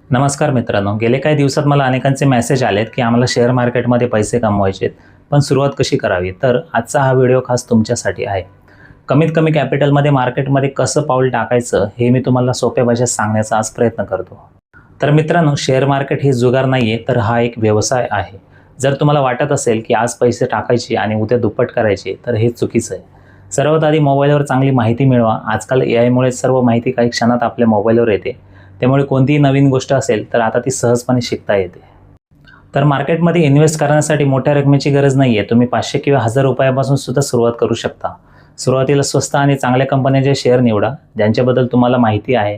नमस्कार मित्रांनो, गेले काही दिवसात मला अनेकांचे मेसेज आलेत की आम्हाला शेअर मार्केटमध्ये पैसे कमवायचे आहेत, पण सुरुवात कशी करावी? तर आजचा हा व्हिडिओ खास तुमच्यासाठी आहे. कमीत कमी कॅपिटलमध्ये मार्केटमध्ये कसं पाऊल टाकायचं हे मी तुम्हाला सोप्या भाषेत सांगण्याचा आज प्रयत्न करतो. तर मित्रांनो, शेअर मार्केट ही जुगार नाही आहे, तर हा एक व्यवसाय आहे. जर तुम्हाला वाटत असेल की आज पैसे टाकायचे आणि उद्या दुप्पट करायचे, तर हे चुकीचं आहे. सर्वात आधी मोबाईलवर चांगली माहिती मिळवा. आजकाल AI मुळे सर्व माहिती काही क्षणात आपल्या मोबाईलवर येते. त्यामुळे कोणतीही नवीन गोष्ट असेल तर आता ती सहजपणे शिकता येते. तर मार्केटमध्ये इन्व्हेस्ट करण्यासाठी मोठ्या रकमेची गरज नाही आहे. तुम्ही 500 किंवा 1000 रुपयापासून सुद्धा सुरुवात करू शकता. सुरुवातीला स्वस्त आणि चांगल्या कंपन्यांचे शेअर निवडा, ज्यांच्याबद्दल तुम्हाला माहिती आहे.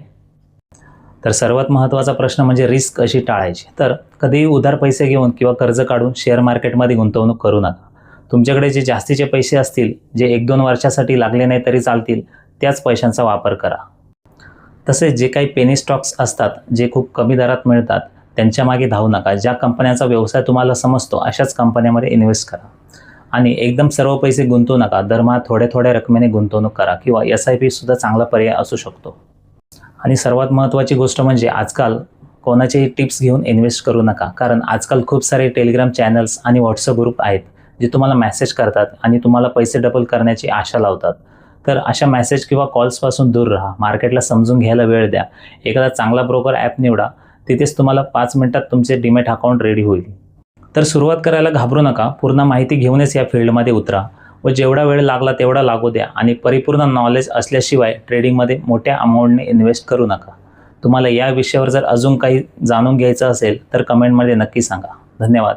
तर सर्वात महत्त्वाचा प्रश्न म्हणजे रिस्क कशी टाळायची. तर कधीही उधार पैसे घेऊन किंवा कर्ज काढून शेअर मार्केटमध्ये गुंतवणूक करू नका. तुमच्याकडे जे जास्तीचे पैसे असतील, जे 1-2 वर्षासाठी लागले नाही तरी चालतील, त्याच पैशांचा वापर करा. तसेच जे काही पेनी स्टॉक्स असतात, जे खूप कमी दरात मिळतात, त्यांच्या मागे धावू नका. ज्या कंपन्यांचा व्यवसाय तुम्हाला समजतो अशाच कंपन्यांमध्ये इन्व्हेस्ट करा. आणि एकदम सर्व पैसे गुंतवू नका. दरमहा थोड्या रकमेने गुंतवणूक करा किंवा SIP सुद्धा चांगला पर्याय असू शकतो. आणि सर्वात महत्त्वाची गोष्ट म्हणजे आजकाल कोणाचेही टिप्स घेऊन इन्व्हेस्ट करू नका. कारण आजकाल खूप सारे टेलिग्राम चॅनल्स आणि WhatsApp ग्रुप आहेत, जे तुम्हाला मेसेज करतात आणि तुम्हाला पैसे डबल करण्याची आशा लावतात. तर अशा मेसेज किंवा कॉल्सपासून दूर राहा. मार्केटला समजून घ्यायला वेळ द्या. एखादा चांगला ब्रोकर ॲप निवडा. तिथेच तुम्हाला 5 मिनिटात तुमचे डीमॅट अकाउंट रेडी होईल. तर सुरुवात करायला घाबरू नका. पूर्ण माहिती घेऊनच या फील्डमध्ये उतरा व जेवढा वेळ लागला तेवढा लागू द्या. आणि परिपूर्ण नॉलेज असल्याशिवाय ट्रेडिंगमध्ये मोठ्या अमाऊंटने इन्व्हेस्ट करू नका. तुम्हाला या विषयावर जर अजून काही जाणून घ्यायचं असेल तर कमेंटमध्ये नक्की सांगा. धन्यवाद.